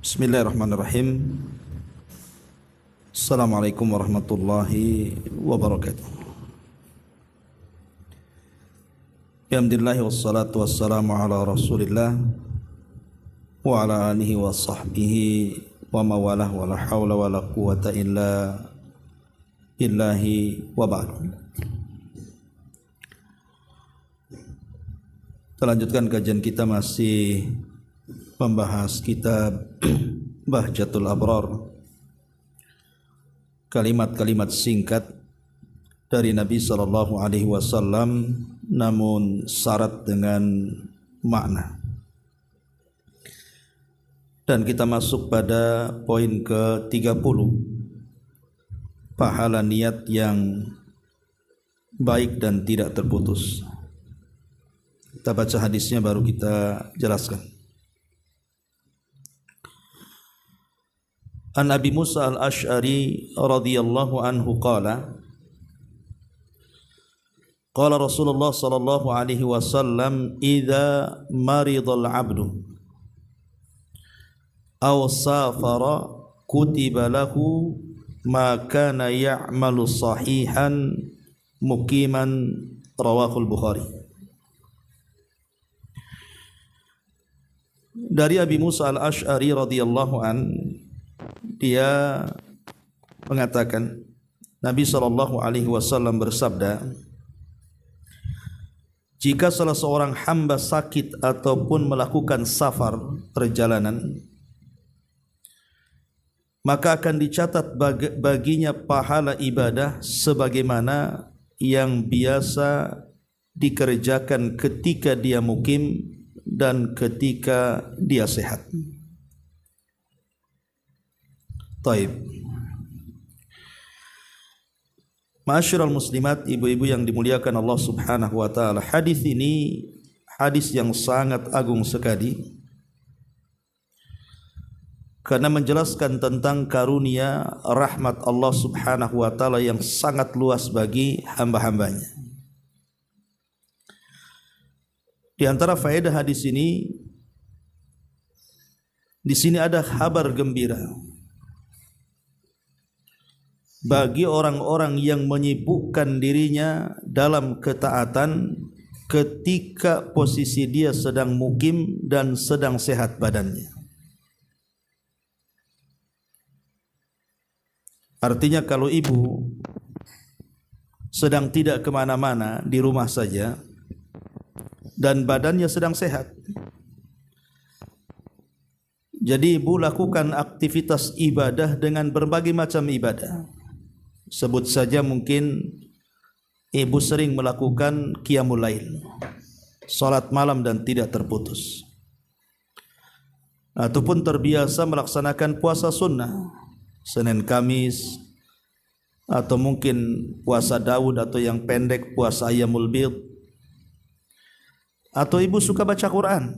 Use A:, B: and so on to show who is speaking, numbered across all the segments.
A: Bismillahirrahmanirrahim. Assalamualaikum warahmatullahi wabarakatuh. Alhamdulillah wassalatu wassalamu ala Rasulillah wa ala alihi wa sahbihi wa mawalah wa la hawla wa la quwata illa billahi wa ba'd. Kita lanjutkan kajian kita masih membahas kitab Bahjatul Abrar, kalimat-kalimat singkat dari Nabi sallallahu alaihi wasallam namun syarat dengan makna. Dan kita masuk pada poin ke-30, pahala niat yang baik dan tidak terputus. Kita baca hadisnya baru kita jelaskan. An Abi Musa al-Ash'ari radhiyallahu anhu qala qala Rasulullah sallallahu alaihi wasallam idza maridal 'abdu aw safara kutiba lahu ma kana ya'malu sahihan muqiman, rawahul Bukhari. Dari Abi Musa al-Ash'ari radhiyallahu an, dia mengatakan Nabi sallallahu alaihi wasallam bersabda, jika salah seorang hamba sakit ataupun melakukan safar perjalanan, maka akan dicatat baginya pahala ibadah sebagaimana yang biasa dikerjakan ketika dia mukim dan ketika dia sehat. Taib. Ma'asyiral muslimat, ibu-ibu yang dimuliakan Allah Subhanahu wa taala, hadis ini hadis yang sangat agung sekali karena menjelaskan tentang karunia rahmat Allah Subhanahu wa taala yang sangat luas bagi hamba-hambanya. Di antara faedah hadis ini, di sini ada kabar gembira bagi orang-orang yang menyibukkan dirinya dalam ketaatan ketika posisi dia sedang mukim dan sedang sehat badannya. Artinya kalau ibu sedang tidak kemana-mana, di rumah saja, dan badannya sedang sehat, jadi ibu lakukan aktivitas ibadah dengan berbagai macam ibadah. Sebut saja mungkin ibu sering melakukan qiyamul lail, salat malam dan tidak terputus, ataupun terbiasa melaksanakan puasa sunnah Senin Kamis, atau mungkin puasa Daud atau yang pendek puasa Ayyamul Bid, atau ibu suka baca Quran.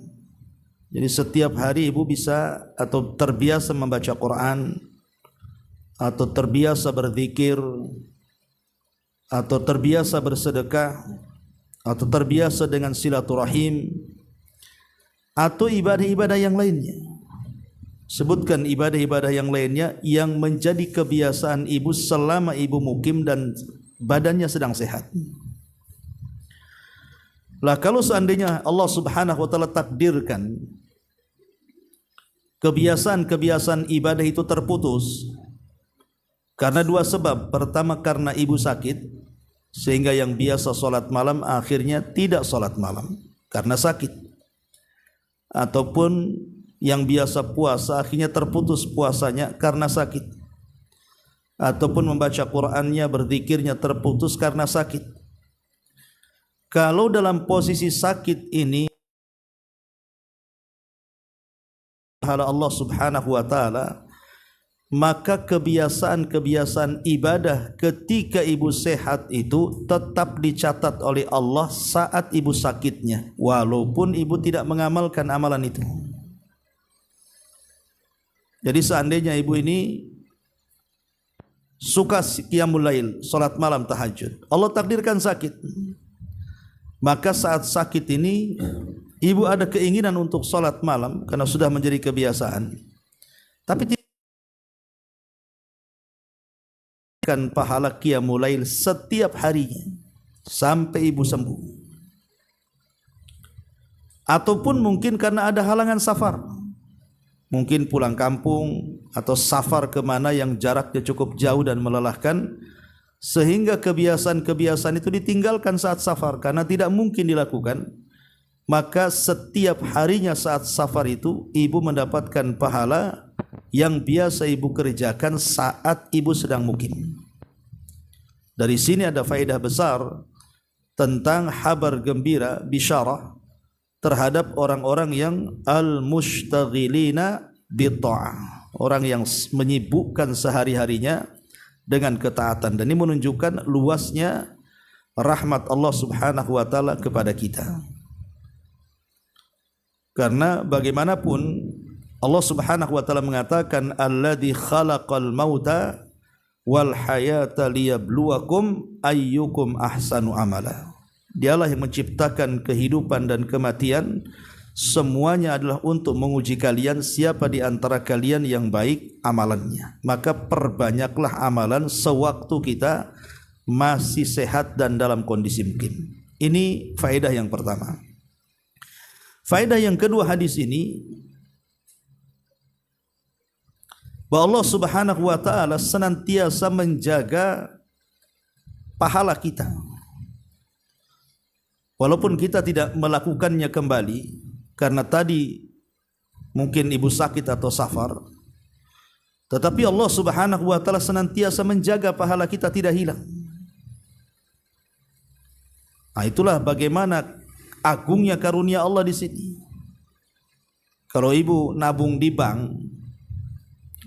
A: Jadi setiap hari ibu bisa atau terbiasa membaca Quran, atau terbiasa berzikir, atau terbiasa bersedekah, atau terbiasa dengan silaturahim, atau ibadah-ibadah yang lainnya. Sebutkan ibadah-ibadah yang lainnya yang menjadi kebiasaan ibu selama ibu mukim dan badannya sedang sehat. Lah kalau seandainya Allah Subhanahu wa taala takdirkan kebiasaan-kebiasaan ibadah itu terputus karena dua sebab. Pertama, karena ibu sakit, sehingga yang biasa sholat malam akhirnya tidak sholat malam karena sakit, ataupun yang biasa puasa akhirnya terputus puasanya karena sakit, ataupun membaca Qur'annya, berzikirnya terputus karena sakit. Kalau dalam posisi sakit ini pahala Allah Subhanahu wa taala, maka kebiasaan-kebiasaan ibadah ketika ibu sehat itu tetap dicatat oleh Allah saat ibu sakitnya, walaupun ibu tidak mengamalkan amalan itu. Jadi seandainya ibu ini suka qiyamul lail, salat malam, tahajud, Allah takdirkan sakit, maka saat sakit ini ibu ada keinginan untuk salat malam karena sudah menjadi kebiasaan, tapi kan pahala qiyamul lail setiap harinya sampai ibu sembuh. Ataupun mungkin karena ada halangan safar, mungkin pulang kampung atau safar kemana yang jaraknya cukup jauh dan melelahkan, sehingga kebiasaan-kebiasaan itu ditinggalkan saat safar karena tidak mungkin dilakukan. Maka setiap harinya saat safar itu ibu mendapatkan pahala yang biasa ibu kerjakan saat ibu sedang mukim. Dari sini ada faedah besar tentang kabar gembira, bisyarah terhadap orang-orang yang al-mushtaghilina bi-tha'ah, orang yang menyibukkan sehari-harinya dengan ketaatan. Dan ini menunjukkan luasnya rahmat Allah Subhanahu wa taala kepada kita. Karena bagaimanapun Allah Subhanahu wa taala mengatakan alladzi khalaqal mauta wal hayata liyabluwakum ayyukum ahsanu amala. Dialah yang menciptakan kehidupan dan kematian, semuanya adalah untuk menguji kalian siapa di antara kalian yang baik amalannya. Maka perbanyaklah amalan sewaktu kita masih sehat dan dalam kondisi mukim. Ini faedah yang pertama. Faedah yang kedua hadis ini, bahwa Allah Subhanahu wa taala senantiasa menjaga pahala kita. Walaupun kita tidak melakukannya kembali karena tadi mungkin ibu sakit atau safar, tetapi Allah Subhanahu wa taala senantiasa menjaga pahala kita tidak hilang. Nah, itulah bagaimana agungnya karunia Allah di sini. Kalau ibu nabung di bank,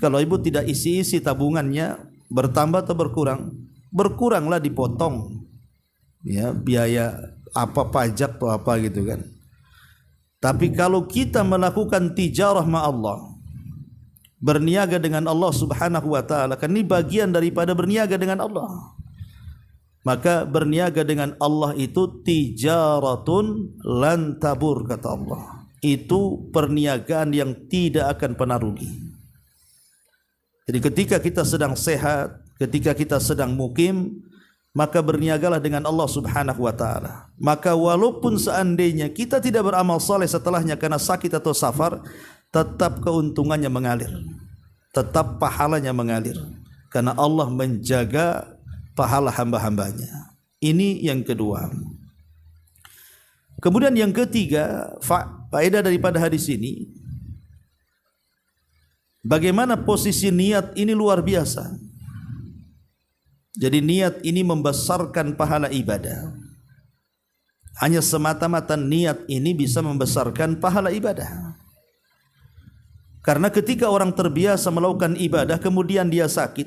A: kalau ibu tidak isi-isi tabungannya, bertambah atau berkurang? Berkuranglah, dipotong ya biaya apa, pajak atau apa gitu kan. Tapi kalau kita melakukan tijarah ma Allah, berniaga dengan Allah Subhanahu wa taala, kan ini bagian daripada berniaga dengan Allah. Maka berniaga dengan Allah itu tijaratun lan tabur, kata Allah. Itu perniagaan yang tidak akan pernah rugi. Jadi ketika kita sedang sehat, ketika kita sedang mukim, maka berniagalah dengan Allah Subhanahu wa taala. Maka walaupun seandainya kita tidak beramal saleh setelahnya karena sakit atau safar, tetap keuntungannya mengalir, tetap pahalanya mengalir, karena Allah menjaga pahala hamba-hambanya. Ini yang kedua. Kemudian yang ketiga, faedah daripada hadis ini, bagaimana posisi niat ini luar biasa. Jadi niat ini membesarkan pahala ibadah. Hanya semata-mata niat ini bisa membesarkan pahala ibadah. Karena ketika orang terbiasa melakukan ibadah kemudian dia sakit,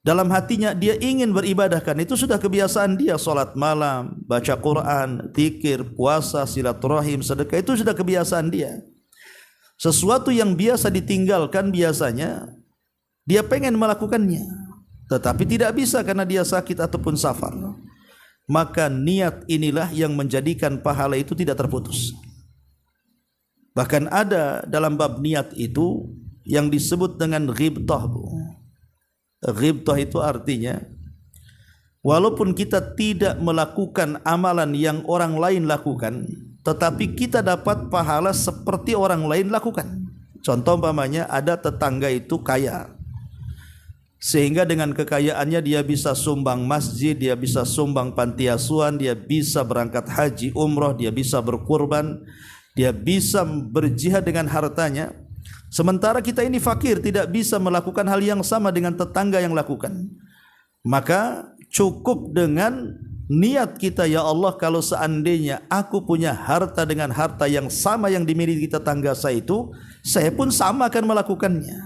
A: dalam hatinya dia ingin beribadahkan, itu sudah kebiasaan dia, salat malam, baca Quran, zikir, puasa, silaturahim, sedekah, itu sudah kebiasaan dia. Sesuatu yang biasa ditinggalkan biasanya dia pengen melakukannya, tetapi tidak bisa karena dia sakit ataupun safar. Maka niat inilah yang menjadikan pahala itu tidak terputus. Bahkan ada dalam bab niat itu yang disebut dengan ghibtah. Ghibtah itu artinya walaupun kita tidak melakukan amalan yang orang lain lakukan, tetapi kita dapat pahala seperti orang lain lakukan. Contoh umpamanya ada tetangga itu kaya, sehingga dengan kekayaannya dia bisa sumbang masjid, dia bisa sumbang panti asuhan, dia bisa berangkat haji, umroh, dia bisa berkurban, dia bisa berjihad dengan hartanya. Sementara kita ini fakir, tidak bisa melakukan hal yang sama dengan tetangga yang lakukan. Maka cukup dengan niat kita, ya Allah, kalau seandainya aku punya harta dengan harta yang sama yang dimiliki tetangga saya itu, saya pun sama akan melakukannya.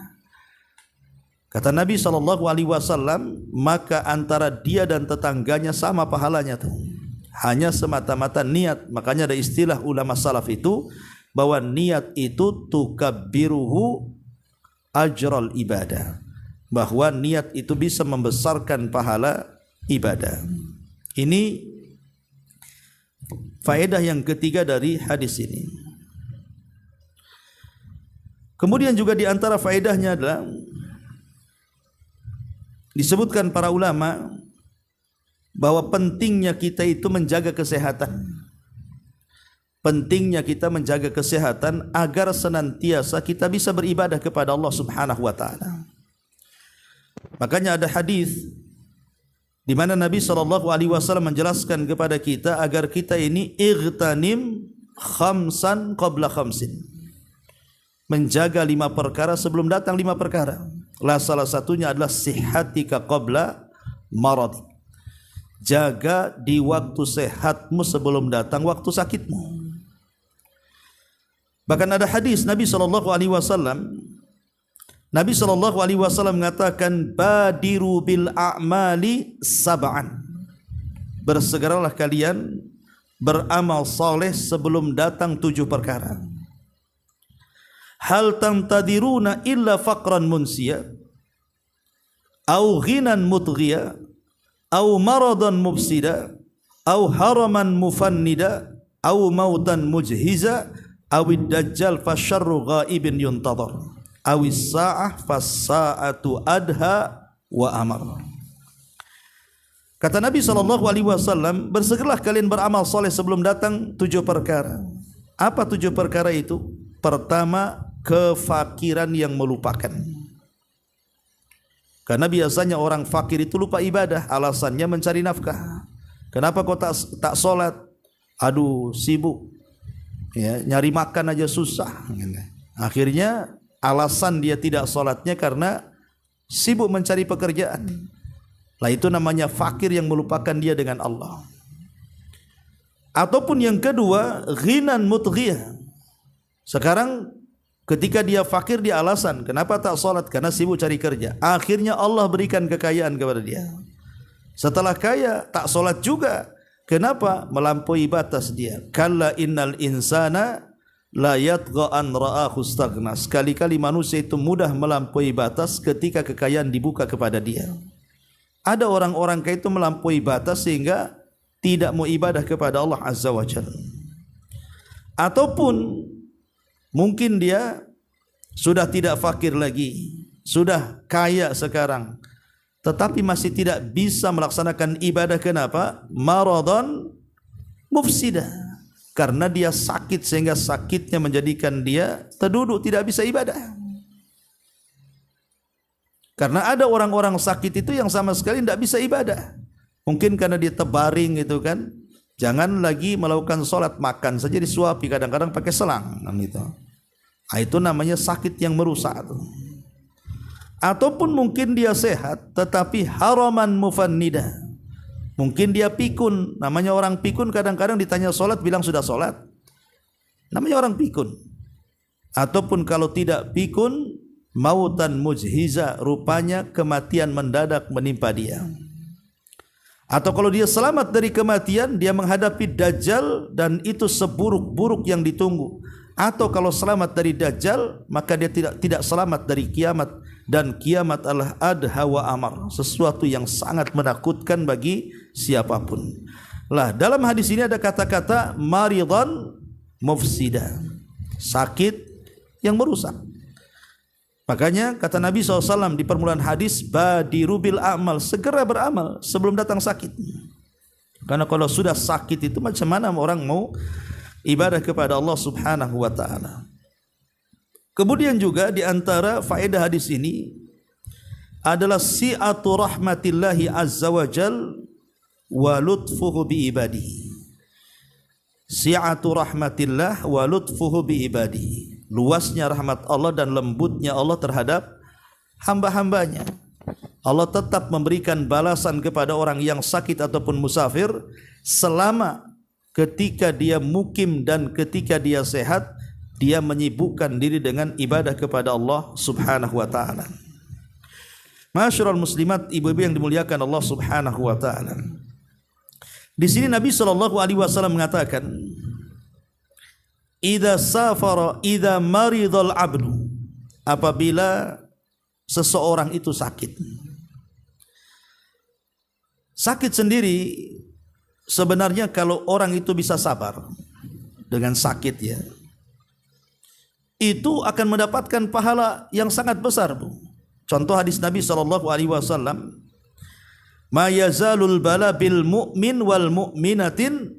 A: Kata Nabi SAW, maka antara dia dan tetangganya sama pahalanya tuh. Hanya semata-mata niat. Makanya ada istilah ulama salaf itu, bahwa niat itu tukabbiruhu ajral ibadah, bahwa niat itu bisa membesarkan pahala ibadah. Ini faedah yang ketiga dari hadis ini. Kemudian juga di antara faedahnya adalah disebutkan para ulama bahwa pentingnya kita itu menjaga kesehatan. Pentingnya kita menjaga kesehatan agar senantiasa kita bisa beribadah kepada Allah Subhanahu wa taala. Makanya ada hadis di mana Nabi SAW menjelaskan kepada kita agar kita ini igtanim khamsan qabla khamsin. Menjaga 5 perkara sebelum datang 5 perkara. Salah satunya adalah sihatika qabla marad. Jaga di waktu sehatmu sebelum datang waktu sakitmu. Bahkan ada hadis Nabi SAW mengatakan badiru bil a'mali sab'an. Bersegeralah kalian beramal saleh sebelum datang 7 perkara. Hal tantadiruna illa faqran munsiya au ghinan mutghiya au maradan mufsida au haraman mufannida au mautan mujhiza awid dajjal fasyarru ghaibin yuntadhar awis sa'ah fas-sa'atu adha wa amar. Kata Nabi SAW, bersegeralah kalian beramal soleh sebelum datang 7 perkara. Apa 7 perkara itu? Pertama, kefakiran yang melupakan. Karena biasanya orang fakir itu lupa ibadah, alasannya mencari nafkah. Kenapa kau tak sholat? Aduh, sibuk. Ya, nyari makan aja susah. Akhirnya alasan dia tidak sholatnya karena sibuk mencari pekerjaan. Lah itu namanya fakir yang melupakan dia dengan Allah. Ataupun yang kedua, ghinan mutghiyah. Sekarang ketika dia fakir dia alasan kenapa tak sholat, karena sibuk cari kerja. Akhirnya Allah berikan kekayaan kepada dia. Setelah kaya tak sholat juga. Kenapa? Melampaui batas dia. Kalla innal insana la yatgha an ra'ahu istaghna. Sekali-kali manusia itu mudah melampaui batas ketika kekayaan dibuka kepada dia. Ada orang-orang kaya itu melampaui batas sehingga tidak mau ibadah kepada Allah Azza wa Jalla. Ataupun mungkin dia sudah tidak fakir lagi, sudah kaya sekarang, tetapi masih tidak bisa melaksanakan ibadah. Kenapa? Maradhan mufsida. Karena dia sakit sehingga sakitnya menjadikan dia terduduk, tidak bisa ibadah. Karena ada orang-orang sakit itu yang sama sekali tidak bisa ibadah. Mungkin karena dia terbaring gitu kan. Jangan lagi melakukan sholat, makan saja disuapi, kadang-kadang pakai selang gitu. Nah, itu namanya sakit yang merusak tuh. Ataupun mungkin dia sehat tetapi haraman mufannida. Mungkin dia pikun. Namanya orang pikun kadang-kadang ditanya sholat bilang sudah sholat. Namanya orang pikun. Ataupun kalau tidak pikun, mautan mujhiza, rupanya kematian mendadak menimpa dia. Atau kalau dia selamat dari kematian, dia menghadapi Dajjal dan itu seburuk-buruk yang ditunggu. Atau kalau selamat dari Dajjal, maka dia tidak selamat dari kiamat. Dan kiamat adalah adha wa amar, sesuatu yang sangat menakutkan bagi siapapun. Lah, dalam hadis ini ada kata-kata maridhan mufsida, sakit yang merusak. Makanya kata Nabi SAW di permulaan hadis, badiru bil a'mal, segera beramal sebelum datang sakit. Karena kalau sudah sakit itu macam mana orang mau ibadah kepada Allah Subhanahu wa taala. Kemudian juga di antara faedah hadis ini adalah si'atu rahmatillahi azza wa jal wa lutfuhu bi ibadihi. Si'atu rahmatillah wa lutfuhu bi ibadihi. Luasnya rahmat Allah dan lembutnya Allah terhadap hamba-hambanya. Allah tetap memberikan balasan kepada orang yang sakit ataupun musafir selama ketika dia mukim dan ketika dia sehat, dia menyibukkan diri dengan ibadah kepada Allah Subhanahu wa taala. Masyarul muslimat, ibu-ibu yang dimuliakan Allah Subhanahu wa taala. Di sini Nabi SAW mengatakan, idza safara idza maridal abdu, apabila seseorang itu sakit. Sakit sendiri sebenarnya kalau orang itu bisa sabar dengan sakit ya. itu akan mendapatkan pahala yang sangat besar, Bu. Contoh hadis Nabi SAW, ma yazalul bala bil mu'min wal mu'minatin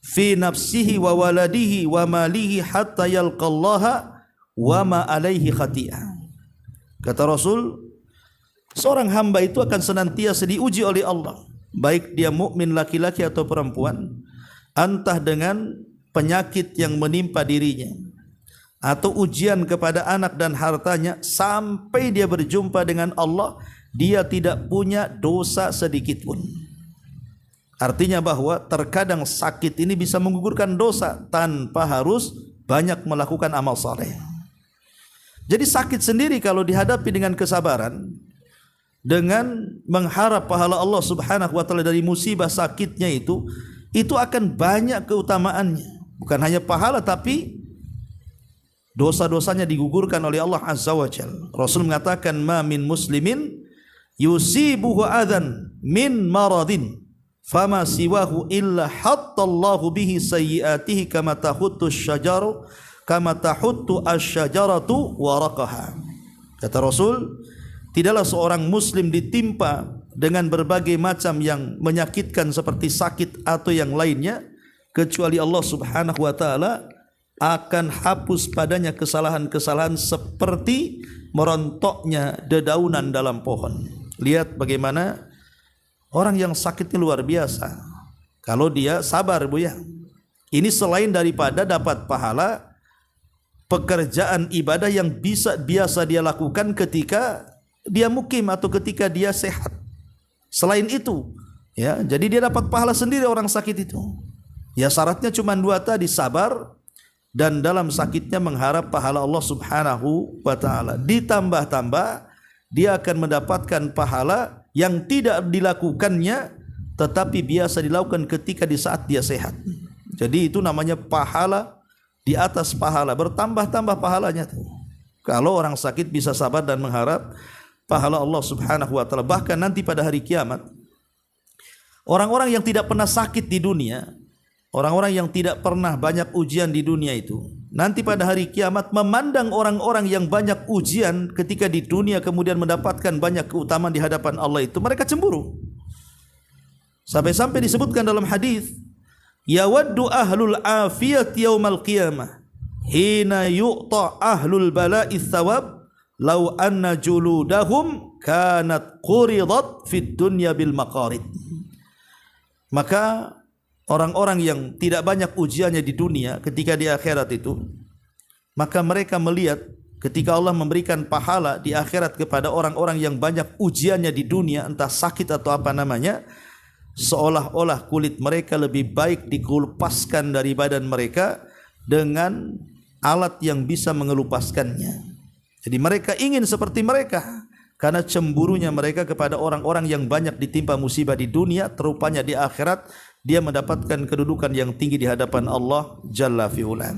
A: fi nafsihi wa waladihi wa malihi hatta yalqallaha wa ma alaihi khati'ah. Kata Rasul, seorang hamba itu akan senantiasa diuji oleh Allah, baik dia mukmin laki-laki atau perempuan, entah dengan penyakit yang menimpa dirinya atau ujian kepada anak dan hartanya, sampai dia berjumpa dengan Allah, dia tidak punya dosa sedikit pun. Artinya bahwa terkadang sakit ini bisa menggugurkan dosa tanpa harus banyak melakukan amal saleh. Jadi sakit sendiri kalau dihadapi dengan kesabaran, dengan mengharap pahala Allah Subhanahu wa taala dari musibah sakitnya itu akan banyak keutamaannya. Bukan hanya pahala, tapi dosa-dosanya digugurkan oleh Allah Azza wa Jalla. Rasul mengatakan, ma min muslimin yusibuhu adhan min maradin fama siwahu illa hattallahu bihi sayyiatihi kama tahuttu asyajaru kama tahuttu asyajaratu waraqaha. Kata Rasul, tidaklah seorang muslim ditimpa dengan berbagai macam yang menyakitkan seperti sakit atau yang lainnya, kecuali Allah Subhanahu wa taala akan hapus padanya kesalahan-kesalahan seperti merontoknya dedaunan dalam pohon. Lihat bagaimana orang yang sakitnya luar biasa. Kalau dia sabar, Bu ya. Ini selain daripada dapat pahala pekerjaan ibadah yang biasa dia lakukan ketika dia mukim atau ketika dia sehat. Selain itu, ya, jadi dia dapat pahala sendiri orang sakit itu. Ya syaratnya cuma dua tadi, sabar dan dalam sakitnya mengharap pahala Allah Subhanahu wa taala. Ditambah-tambah dia akan mendapatkan pahala yang tidak dilakukannya tetapi biasa dilakukan ketika di saat dia sehat. Jadi itu namanya pahala di atas pahala, bertambah-tambah pahalanya tuh. Kalau orang sakit bisa sabar dan mengharap pahala Allah Subhanahu wa taala. Bahkan nanti pada hari kiamat, orang-orang yang tidak pernah sakit di dunia, orang-orang yang tidak pernah banyak ujian di dunia itu, nanti pada hari kiamat memandang orang-orang yang banyak ujian ketika di dunia kemudian mendapatkan banyak keutamaan di hadapan Allah itu, mereka cemburu. Sampai-sampai disebutkan dalam hadis, yawaddu ahlul afiyat yaumal qiyamah hina yu'ta ahlul bala'i thawab law anna juludahum kanat quridat fid dunya bil maqarid. Maka orang-orang yang tidak banyak ujiannya di dunia ketika di akhirat itu, maka mereka melihat ketika Allah memberikan pahala di akhirat kepada orang-orang yang banyak ujiannya di dunia, entah sakit atau apa namanya, seolah-olah kulit mereka lebih baik dikelupaskan dari badan mereka dengan alat yang bisa mengelupaskannya. Jadi mereka ingin seperti mereka karena cemburunya mereka kepada orang-orang yang banyak ditimpa musibah di dunia, terupanya di akhirat dia mendapatkan kedudukan yang tinggi di hadapan Allah Jalla fi'ula.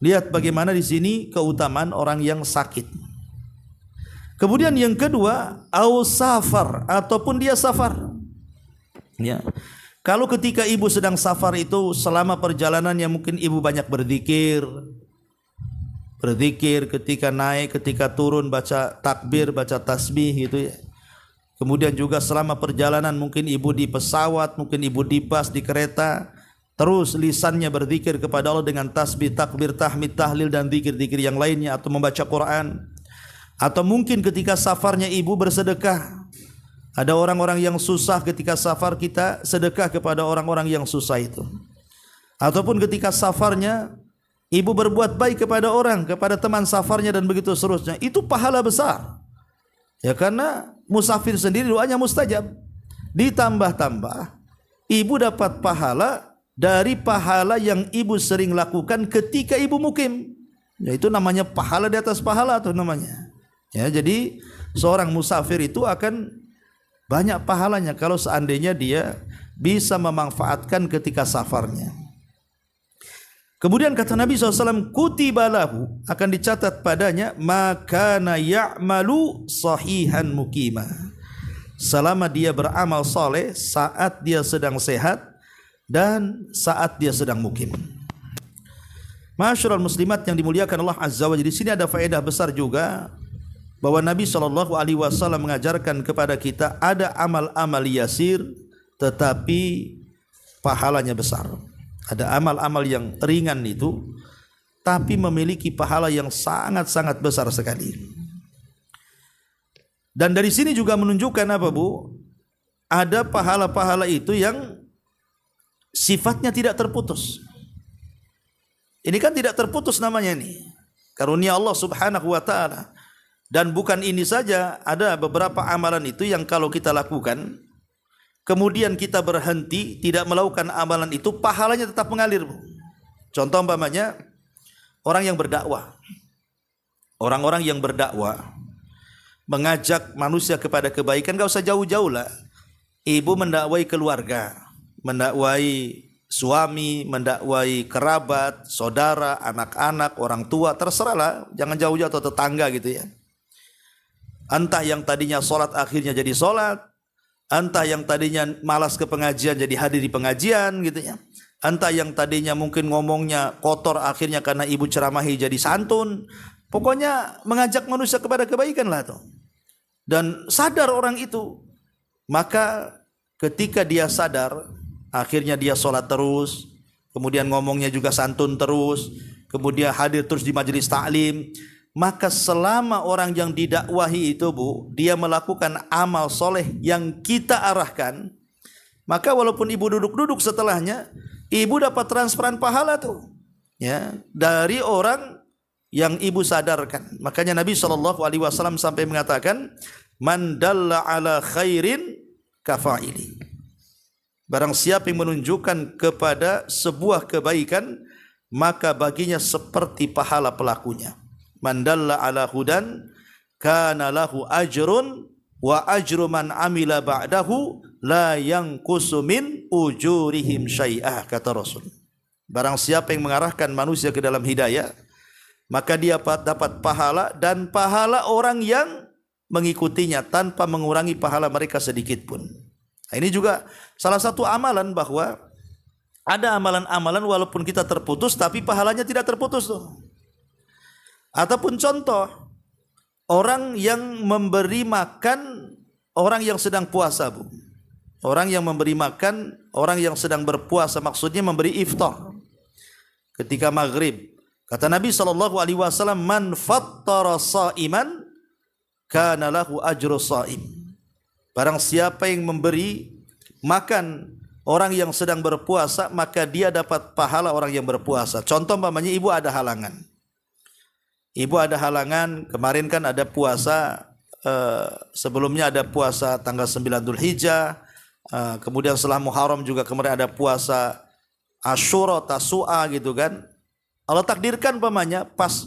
A: Lihat bagaimana di sini keutamaan orang yang sakit. Kemudian yang kedua, au safar, ataupun dia safar. Ya. Kalau ketika ibu sedang safar itu, selama perjalanannya mungkin ibu banyak berzikir, ketika naik, ketika turun baca takbir, baca tasbih gitu ya. Kemudian juga selama perjalanan mungkin ibu di pesawat, mungkin ibu di bus, di kereta, terus lisannya berzikir kepada Allah dengan tasbih, takbir, tahmid, tahlil dan zikir-zikir yang lainnya, atau membaca Quran. Atau mungkin ketika safarnya ibu bersedekah. Ada orang-orang yang susah, ketika safar kita sedekah kepada orang-orang yang susah itu. Ataupun ketika safarnya ibu berbuat baik kepada orang, kepada teman safarnya dan begitu seterusnya. Itu pahala besar. Ya karena musafir sendiri doanya mustajab. Ditambah-tambah ibu dapat pahala dari pahala yang ibu sering lakukan ketika ibu mukim. Ya itu namanya pahala di atas pahala tuh namanya. Ya jadi seorang musafir itu akan banyak pahalanya kalau seandainya dia bisa memanfaatkan ketika safarnya. Kemudian kata Nabi SAW, kutiba lahu, akan dicatat padanya, makana ya'malu sahihan mukimah, selama dia beramal soleh saat dia sedang sehat dan saat dia sedang mukim. Ma'asyiral muslimat yang dimuliakan Allah Azza wa Jalla, di sini ada faedah besar juga bahwa Nabi SAW mengajarkan kepada kita ada amal-amal yasir tetapi pahalanya besar. Ada amal-amal yang ringan itu tapi memiliki pahala yang sangat-sangat besar sekali. Dan dari sini juga menunjukkan apa, Bu? Ada pahala-pahala itu yang sifatnya tidak terputus. Ini kan tidak terputus namanya ini. Karunia Allah Subhanahu wa taala. Dan bukan ini saja, ada beberapa amalan itu yang kalau kita lakukan, kemudian kita berhenti tidak melakukan amalan itu, pahalanya tetap mengalir, Bu. Contoh umpamanya orang yang berdakwah. Orang-orang yang berdakwah mengajak manusia kepada kebaikan, enggak usah jauh-jauh lah. Ibu mendakwai keluarga, mendakwai suami, mendakwai kerabat, saudara, anak-anak, orang tua, terserahlah, jangan jauh-jauh atau tetangga gitu ya. Entah yang tadinya sholat akhirnya jadi sholat, entah yang tadinya malas ke pengajian jadi hadir di pengajian gitu ya. Entah yang tadinya mungkin ngomongnya kotor akhirnya karena ibu ceramahi jadi santun. Pokoknya mengajak manusia kepada kebaikan lah tuh. Dan sadar orang itu, maka ketika dia sadar, akhirnya dia sholat terus, kemudian ngomongnya juga santun terus, kemudian hadir terus di majelis taklim. Maka selama orang yang didakwahi itu, Bu, dia melakukan amal soleh yang kita arahkan, maka walaupun ibu duduk-duduk setelahnya, ibu dapat transferan pahala tuh, ya, dari orang yang ibu sadarkan. Makanya Nabi SAW sampai mengatakan, man dalla ala khairin kafaili. Barang siapa yang menunjukkan kepada sebuah kebaikan, maka baginya seperti pahala pelakunya. Man dalla ala hudan kana lahu ajrun wa ajru man amila ba'dahu la yanqusu min ujurihim syai'ah, kata Rasul. Barang siapa yang mengarahkan manusia ke dalam hidayah, maka dia dapat pahala dan pahala orang yang mengikutinya tanpa mengurangi pahala mereka sedikit pun. Nah, ini juga salah satu amalan bahwa ada amalan-amalan walaupun kita terputus tapi pahalanya tidak terputus tuh. Ataupun contoh, orang yang memberi makan orang yang sedang puasa, Bu. Orang yang memberi makan orang yang sedang berpuasa, maksudnya memberi iftar ketika maghrib. Kata Nabi SAW, man fattara sa'iman kana lahu ajru sa'im. Barang siapa yang memberi makan orang yang sedang berpuasa, maka dia dapat pahala orang yang berpuasa. Contoh umpamanya ibu ada halangan. Ibu ada halangan, kemarin kan ada puasa, sebelumnya ada puasa tanggal 9 Dzulhijjah, kemudian setelah Muharram juga kemarin ada puasa Asyura, Tasu'a gitu kan. Allah takdirkan umpamanya pas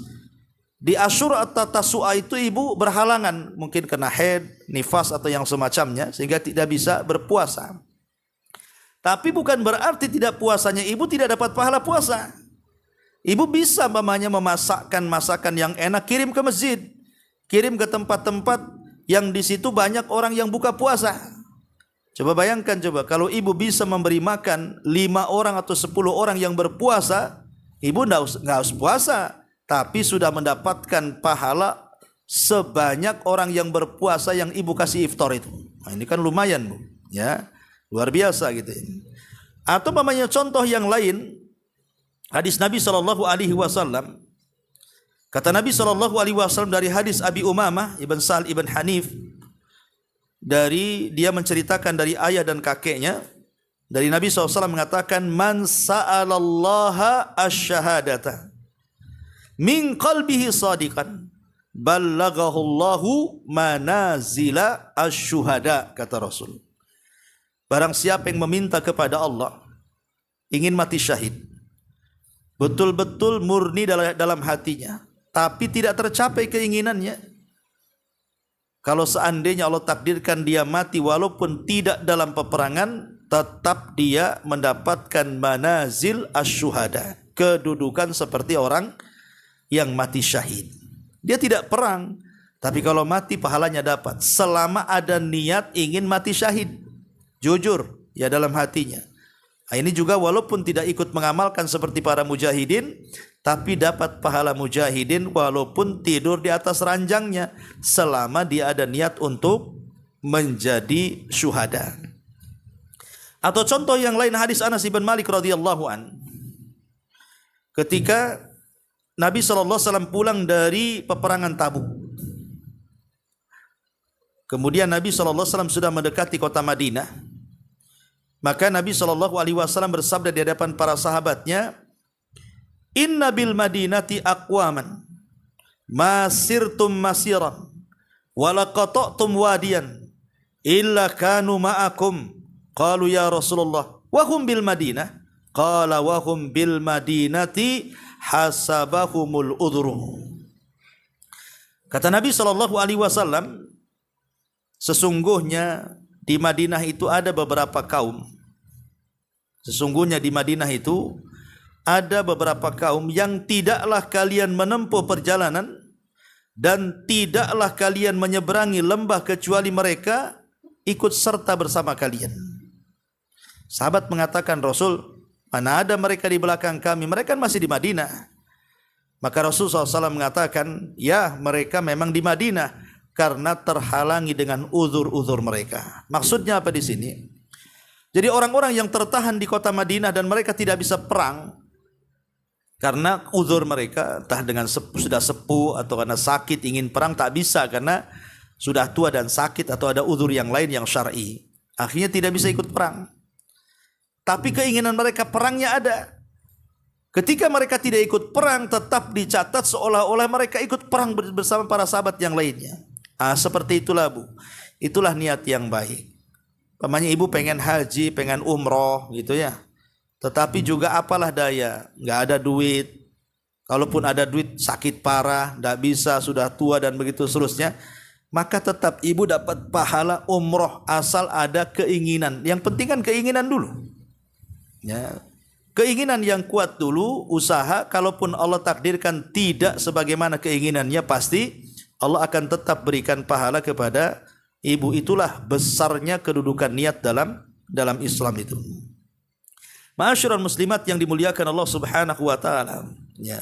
A: di Asyura atau Tasu'a itu ibu berhalangan, mungkin kena haid, nifas atau yang semacamnya, sehingga tidak bisa berpuasa. Tapi bukan berarti tidak puasanya ibu tidak dapat pahala puasa. Ibu bisa umpamanya memasakkan masakan yang enak, kirim ke masjid, kirim ke tempat-tempat yang di situ banyak orang yang buka puasa. Coba bayangkan kalau ibu bisa memberi makan 5 orang atau 10 orang yang berpuasa, ibu nggak harus puasa, tapi sudah mendapatkan pahala sebanyak orang yang berpuasa yang ibu kasih iftar itu. Nah, ini kan lumayan, Bu, ya, luar biasa gitu. Atau umpamanya contoh yang lain, hadis Nabi SAW. Kata Nabi SAW dari hadis Abi Umamah ibn Sa'al ibn Hanif, dari dia menceritakan dari ayah dan kakeknya, dari Nabi SAW mengatakan, man sa'alallaha asyhadata min qalbihi sadiqan ballaghahullahu manazila asyuhada, kata Rasul. Barang siapa yang meminta kepada Allah, ingin mati syahid, betul-betul murni dalam hatinya, tapi tidak tercapai keinginannya, kalau seandainya Allah takdirkan dia mati walaupun tidak dalam peperangan, tetap dia mendapatkan manazil asyuhada, kedudukan seperti orang yang mati syahid. Dia tidak perang, tapi kalau mati pahalanya dapat, selama ada niat ingin mati syahid, jujur ya dalam hatinya. Nah, ini juga walaupun tidak ikut mengamalkan seperti para mujahidin, tapi dapat pahala mujahidin walaupun tidur di atas ranjangnya selama dia ada niat untuk menjadi syuhada. Atau contoh yang lain hadis Anas bin Malik radhiyallahu an. Ketika Nabi SAW pulang dari peperangan Tabuk, kemudian Nabi SAW sudah mendekati kota Madinah, maka Nabi SAW bersabda di hadapan para sahabatnya, Inna bil madinati aqwaman masirtum masiran wala qata'tum wadiyan illa kanu ma'akum. Qalu ya Rasulullah wa hum bil Madinah. Qala wa hum bil madinati hasabahumul udhru. Kata Nabi SAW, sesungguhnya di Madinah itu ada beberapa kaum. Sesungguhnya di Madinah itu ada beberapa kaum yang tidaklah kalian menempuh perjalanan dan tidaklah kalian menyeberangi lembah kecuali mereka ikut serta bersama kalian. Sahabat mengatakan, Rasul, mana ada mereka di belakang kami? Mereka masih di Madinah. Maka Rasul SAW mengatakan, ya mereka memang di Madinah karena terhalangi dengan uzur-uzur mereka. Maksudnya apa di sini? Jadi orang-orang yang tertahan di kota Madinah dan mereka tidak bisa perang karena uzur mereka, entah dengan sudah sepuh atau karena sakit ingin perang tak bisa karena sudah tua dan sakit atau ada uzur yang lain yang syar'i. Akhirnya tidak bisa ikut perang. Tapi keinginan mereka perangnya ada. Ketika mereka tidak ikut perang, tetap dicatat seolah-olah mereka ikut perang bersama para sahabat yang lainnya. Seperti itulah Bu. Itulah niat yang baik. Pamannya ibu pengen haji, pengen umroh gitu ya. Tetapi juga apalah daya, nggak ada duit. Kalaupun ada duit sakit parah, nggak bisa, sudah tua dan begitu seterusnya. Maka tetap ibu dapat pahala umroh asal ada keinginan. Yang penting kan keinginan dulu. Ya. Keinginan yang kuat dulu, usaha. Kalaupun Allah takdirkan tidak sebagaimana keinginannya, pasti Allah akan tetap berikan pahala kepada ibu. Itulah besarnya kedudukan niat dalam Islam itu. Ma'asyiral muslimat yang dimuliakan Allah Subhanahu wa taala. Ya.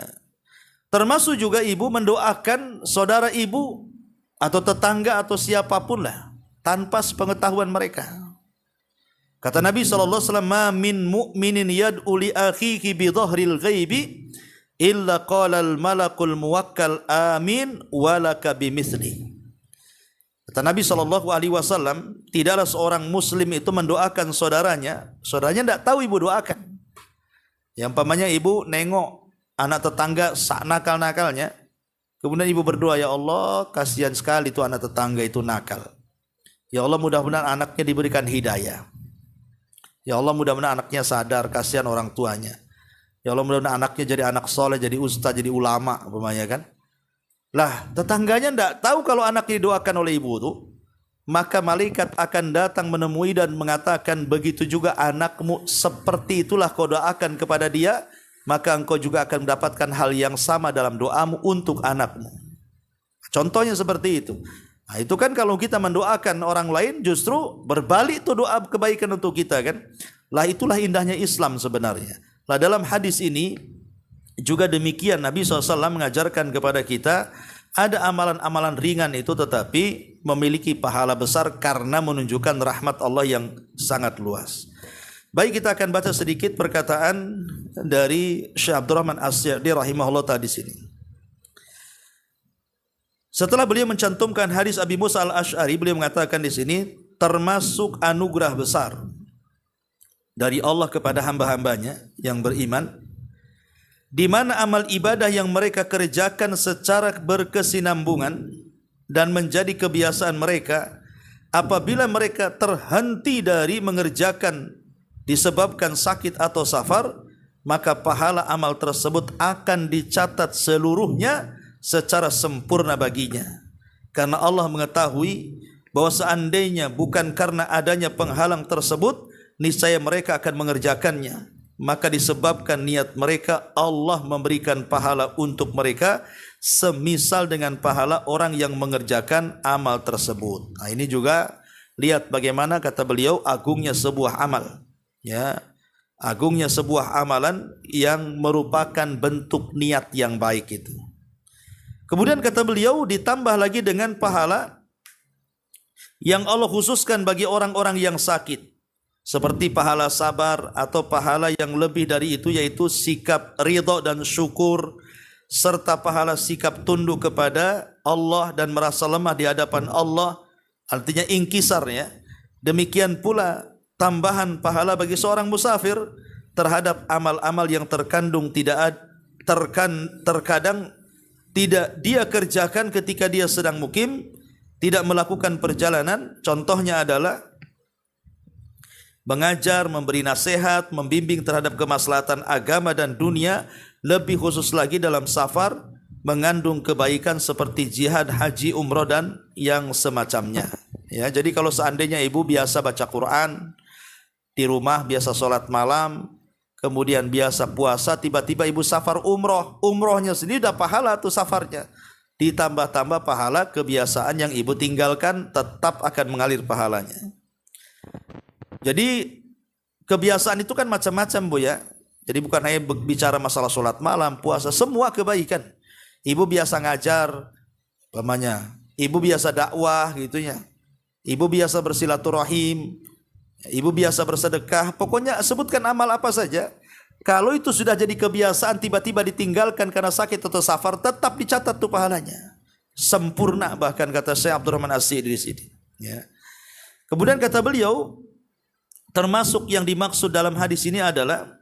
A: Termasuk juga ibu mendoakan saudara ibu atau tetangga atau siapapun lah tanpa sepengetahuan mereka. Kata Nabi SAW, "Ma min mu'minin yad'u li akhihi bi dhahril ghaibi illa qala al malakul muwakkal amin walaka bimithli." Kata Nabi SAW, tidaklah seorang muslim itu mendoakan saudaranya tidak tahu ibu doakan. Yang pamannya ibu nengok anak tetangga nakal-nakalnya, kemudian ibu berdoa, ya Allah kasihan sekali itu anak tetangga itu nakal. Ya Allah mudah-mudahan anaknya diberikan hidayah. Ya Allah mudah-mudahan anaknya sadar, kasihan orang tuanya. Ya Allah mudah-mudahan anaknya jadi anak soleh, jadi ustaz, jadi ulama, pamannya kan. Lah tetangganya tidak tahu kalau anaknya didoakan oleh ibu itu, maka malaikat akan datang menemui dan mengatakan, begitu juga anakmu, seperti itulah kau doakan kepada dia, maka engkau juga akan mendapatkan hal yang sama dalam doamu untuk anakmu. Contohnya seperti itu. Nah, itu kan kalau kita mendoakan orang lain justru berbalik itu doa kebaikan untuk kita kan. Lah itulah indahnya Islam sebenarnya. Lah dalam hadis ini juga demikian, Nabi SAW mengajarkan kepada kita ada amalan-amalan ringan itu tetapi memiliki pahala besar karena menunjukkan rahmat Allah yang sangat luas. Baik, kita akan baca sedikit perkataan dari Syekh Abdurrahman As-Sa'di rahimahullah tadi sini. Setelah beliau mencantumkan hadis Abi Musa Al-Asy'ari, beliau mengatakan di sini termasuk anugerah besar dari Allah kepada hamba-hambanya yang beriman, di mana amal ibadah yang mereka kerjakan secara berkesinambungan dan menjadi kebiasaan mereka, apabila mereka terhenti dari mengerjakan disebabkan sakit atau safar, maka pahala amal tersebut akan dicatat seluruhnya secara sempurna baginya. Karena Allah mengetahui bahwa seandainya bukan karena adanya penghalang tersebut, niscaya mereka akan mengerjakannya. Maka disebabkan niat mereka, Allah memberikan pahala untuk mereka semisal dengan pahala orang yang mengerjakan amal tersebut. Nah, ini juga lihat bagaimana kata beliau agungnya sebuah amal. Ya, agungnya sebuah amalan yang merupakan bentuk niat yang baik itu. Kemudian kata beliau ditambah lagi dengan pahala yang Allah khususkan bagi orang-orang yang sakit, seperti pahala sabar atau pahala yang lebih dari itu, yaitu sikap ridha dan syukur, serta pahala sikap tunduk kepada Allah dan merasa lemah di hadapan Allah, artinya ingkisar ya. Demikian pula tambahan pahala bagi seorang musafir terhadap amal-amal yang terkadang tidak dia kerjakan ketika dia sedang mukim, tidak melakukan perjalanan. Contohnya adalah mengajar, memberi nasihat, membimbing terhadap kemaslahatan agama dan dunia, lebih khusus lagi dalam safar, mengandung kebaikan seperti jihad, haji, umroh dan yang semacamnya. Ya, jadi kalau seandainya ibu biasa baca Quran di rumah, biasa sholat malam, kemudian biasa puasa, tiba-tiba ibu safar umroh, umrohnya sendiri udah pahala tuh safarnya. Ditambah-tambah pahala kebiasaan yang ibu tinggalkan, tetap akan mengalir pahalanya. Jadi kebiasaan itu kan macam-macam Bu ya. Jadi bukan hanya bicara masalah sholat malam, puasa, semua kebaikan. Ibu biasa ngajar, umpamanya, ibu biasa dakwah gitu ya. Ibu biasa bersilaturahim, ibu biasa bersedekah, pokoknya sebutkan amal apa saja. Kalau itu sudah jadi kebiasaan, tiba-tiba ditinggalkan karena sakit atau safar, tetap dicatat tuh pahalanya. Sempurna bahkan kata Syekh Abdurrahman As-Sa'idi di sini. Ya. Kemudian kata beliau, termasuk yang dimaksud dalam hadis ini adalah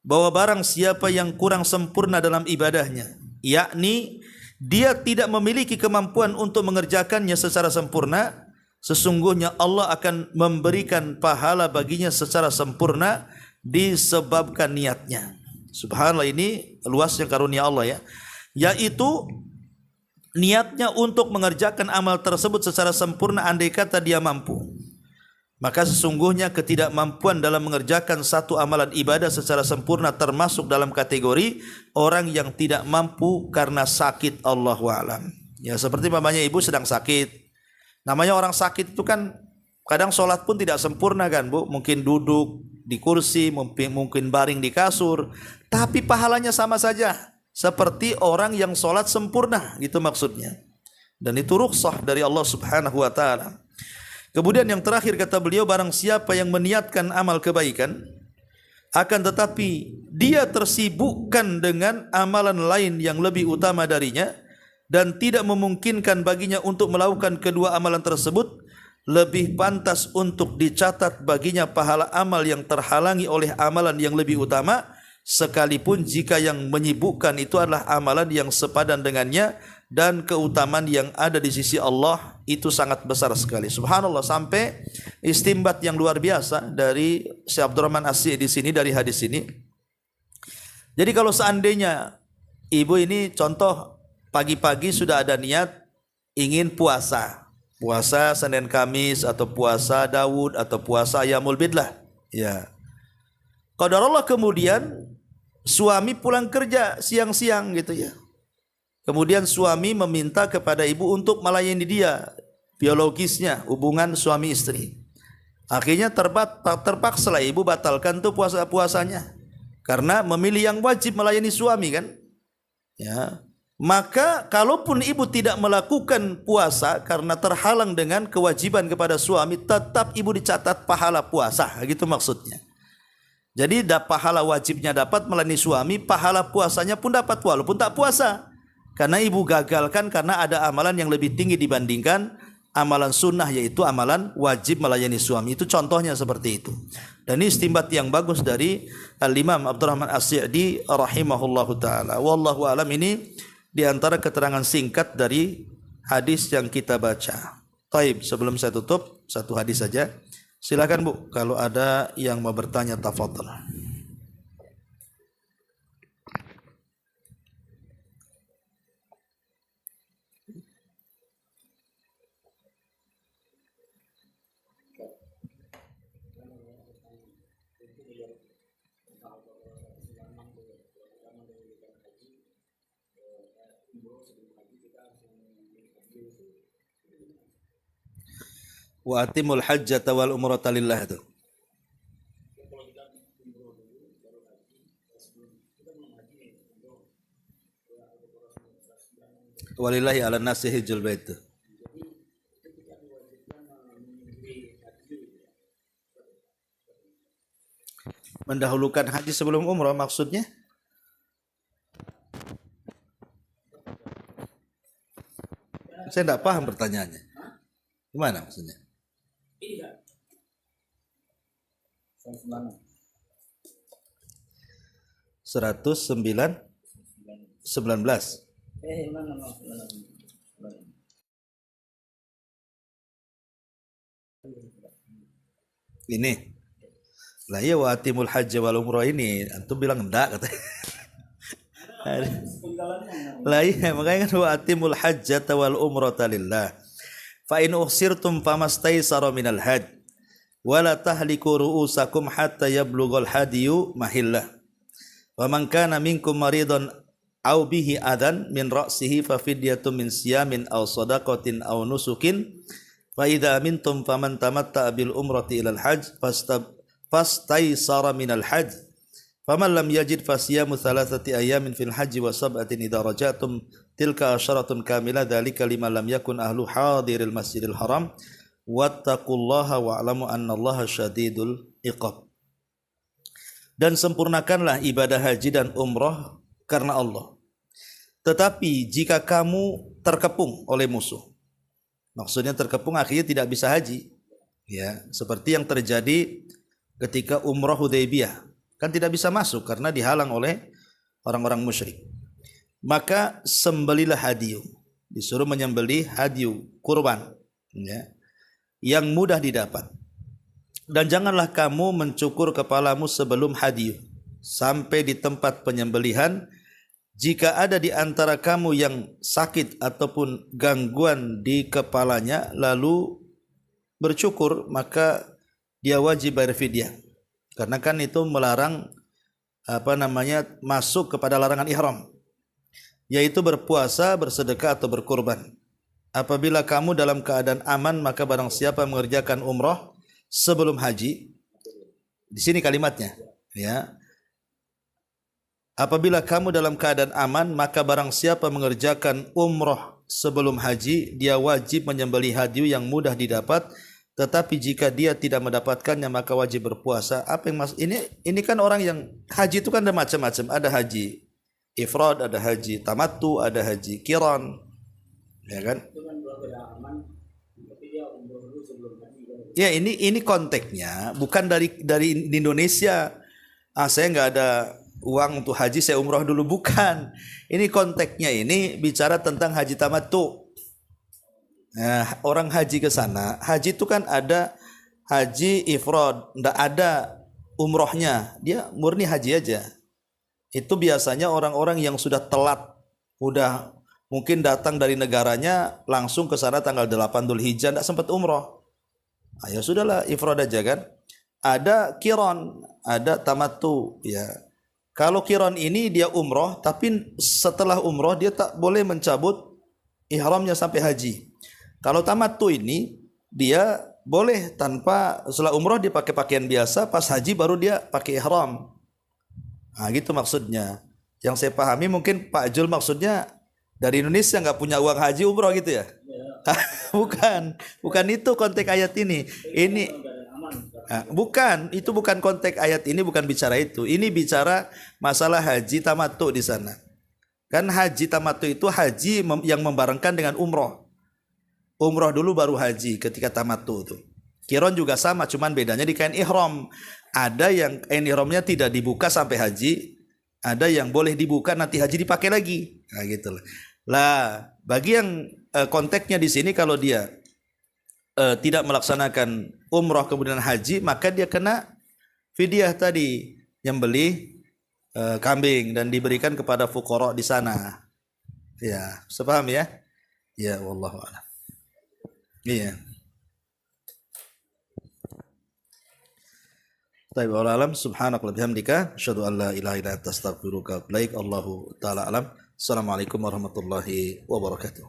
A: bahwa barang siapa yang kurang sempurna dalam ibadahnya, yakni dia tidak memiliki kemampuan untuk mengerjakannya secara sempurna, sesungguhnya Allah akan memberikan pahala baginya secara sempurna disebabkan niatnya. Subhanallah, ini luasnya karunia Allah ya. Yaitu niatnya untuk mengerjakan amal tersebut secara sempurna andai kata dia mampu. Maka sesungguhnya ketidakmampuan dalam mengerjakan satu amalan ibadah secara sempurna termasuk dalam kategori orang yang tidak mampu karena sakit, Allahu a'lam. Ya, seperti mamanya ibu sedang sakit. Namanya orang sakit itu kan kadang sholat pun tidak sempurna kan Bu. Mungkin duduk di kursi, mungkin baring di kasur, tapi pahalanya sama saja seperti orang yang sholat sempurna, gitu maksudnya. Dan itu rukhsah dari Allah Subhanahu wa ta'ala. Kemudian yang terakhir kata beliau, barang siapa yang meniatkan amal kebaikan, akan tetapi dia tersibukkan dengan amalan lain yang lebih utama darinya, dan tidak memungkinkan baginya untuk melakukan kedua amalan tersebut, lebih pantas untuk dicatat baginya pahala amal yang terhalangi oleh amalan yang lebih utama, sekalipun jika yang menyibukkan itu adalah amalan yang sepadan dengannya, dan keutamaan yang ada di sisi Allah itu sangat besar sekali. Subhanallah, sampai istimbat yang luar biasa dari Syekh Abdurrahman As-Sa'idi di sini dari hadis ini. Jadi kalau seandainya ibu ini contoh pagi-pagi sudah ada niat ingin puasa Senin Kamis atau puasa Daud atau puasa Ayyamul Bid lah. Ya. Qadarullah kemudian suami pulang kerja siang-siang gitu ya. Kemudian suami meminta kepada ibu untuk melayani dia, biologisnya, hubungan suami istri. Akhirnya terpaksa lah ibu batalkan tuh puasanya. Karena memilih yang wajib melayani suami kan. Ya. Maka kalaupun ibu tidak melakukan puasa karena terhalang dengan kewajiban kepada suami, tetap ibu dicatat pahala puasa, gitu maksudnya. Jadi pahala wajibnya dapat melayani suami, pahala puasanya pun dapat walaupun tak puasa. Karena ibu gagalkan karena ada amalan yang lebih tinggi dibandingkan amalan sunnah, yaitu amalan wajib melayani suami. Itu contohnya seperti itu. Dan ini istimbat yang bagus dari Al-Imam Abdurrahman As-Sa'idi rahimahullahu ta'ala. Wallahu alam, ini di antara keterangan singkat dari hadis yang kita baca. Taib, sebelum saya tutup, satu hadis saja. Silakan Bu, kalau ada yang mau bertanya, tafadhal. Wa atimul hajjata wal umrata lillah itu. Walillahi ala nasi hijjul bait. Mendahulukan haji sebelum umrah maksudnya? Saya tidak paham pertanyaannya. Gimana maksudnya? 119. Ini. Lah iya wa atimul hajj wal umrah ini antum bilang enggak katanya. Lah iya makanya kan wa atimul hajj wal umrata lillah. Fa in uhsirtum famastaysara minal hajj wala tahliku ru'usakum hatta yablughal hadiyu mahillah. Wa man kana minkum maridan aw bihi adan min ra'sihi fa fidyatun min siyamin aw shadaqatin aw nusukin fa idza amintum faman tamatta'a bil umrati ilal hajj fastaysara minal hajj faman lam yajid fasiyamu thalathati ayamin fil hajji wa sab'atin idza rajatum tilka asyaratun kamilah dzalika liman lam yakun ahlu hadiril masjidil haram wattaqullaha wa'lamu annallaha syadidul iqab. Dan sempurnakanlah ibadah haji dan umrah karena Allah. Tetapi jika kamu terkepung oleh musuh, maksudnya terkepung akhirnya tidak bisa haji, ya seperti yang terjadi ketika umrah Hudaybiyah, kan tidak bisa masuk karena dihalang oleh orang-orang musyrik. Maka sembelilah hadiyu, disuruh menyembelih hadiyu kurban, ya, yang mudah didapat. Dan janganlah kamu mencukur kepalamu sebelum hadiyu sampai di tempat penyembelihan. Jika ada di antara kamu yang sakit ataupun gangguan di kepalanya lalu bercukur, maka dia wajib bayar fidyah. Karena kan itu melarang masuk kepada larangan ihram, yaitu berpuasa, bersedekah atau berkurban. Apabila kamu dalam keadaan aman, maka barang siapa mengerjakan umrah sebelum haji, di sini kalimatnya, ya. Apabila kamu dalam keadaan aman, maka barang siapa mengerjakan umrah sebelum haji, dia wajib menyembelih hadiyu yang mudah didapat. Tetapi jika dia tidak mendapatkannya, maka wajib berpuasa. Apa yang ini kan orang yang haji itu kan ada macam-macam. Ada haji ifrad, ada haji tamattu, ada haji qiran, ya kan? Ya ini konteksnya bukan dari Indonesia. Saya nggak ada uang untuk haji, saya umrah dulu, bukan. Ini konteksnya ini bicara tentang haji tamattu. Nah, orang haji ke sana, haji itu kan ada haji ifrad, enggak ada umrohnya, dia murni haji aja. Itu biasanya orang-orang yang sudah telat, udah mungkin datang dari negaranya langsung ke sana tanggal 8 Dzulhijjah, enggak sempat umroh. Ya sudahlah, ifrad aja kan. Ada qiran, ada tamattu, ya. Kalau qiran ini dia umroh, tapi setelah umroh dia tak boleh mencabut ihramnya sampai haji. Kalau tamattu ini dia boleh tanpa, setelah umroh dia pakai pakaian biasa, pas haji baru dia pakai ihram. Nah gitu maksudnya. Yang saya pahami mungkin Pak Jul maksudnya dari Indonesia nggak punya uang haji umroh gitu ya? Bukan itu konteks ayat ini. Bukan, itu bukan konteks ayat ini, bukan bicara itu. Ini bicara masalah haji tamattu di sana. Kan haji tamattu itu haji yang membarengkan dengan umroh. Umroh dulu baru haji ketika tamattu itu. Qiran juga sama, cuman bedanya di kain ihram. Ada yang kain ihramnya tidak dibuka sampai haji, ada yang boleh dibuka nanti haji dipakai lagi. Nah gitu lah. Bagi yang konteksnya di sini kalau dia tidak melaksanakan umroh kemudian haji, maka dia kena fidyah tadi, yang beli kambing dan diberikan kepada fuqara di sana. Ya, sepaham ya? Ya, wallahu a'lam. Iya. Baik, wallahu a'lam. Subhanakallahumma bihamdika asyhadu an la ilaha illa anta astaghfiruka wa atubu ilaik. Allahu taala alam. Assalamualaikum warahmatullahi wabarakatuh.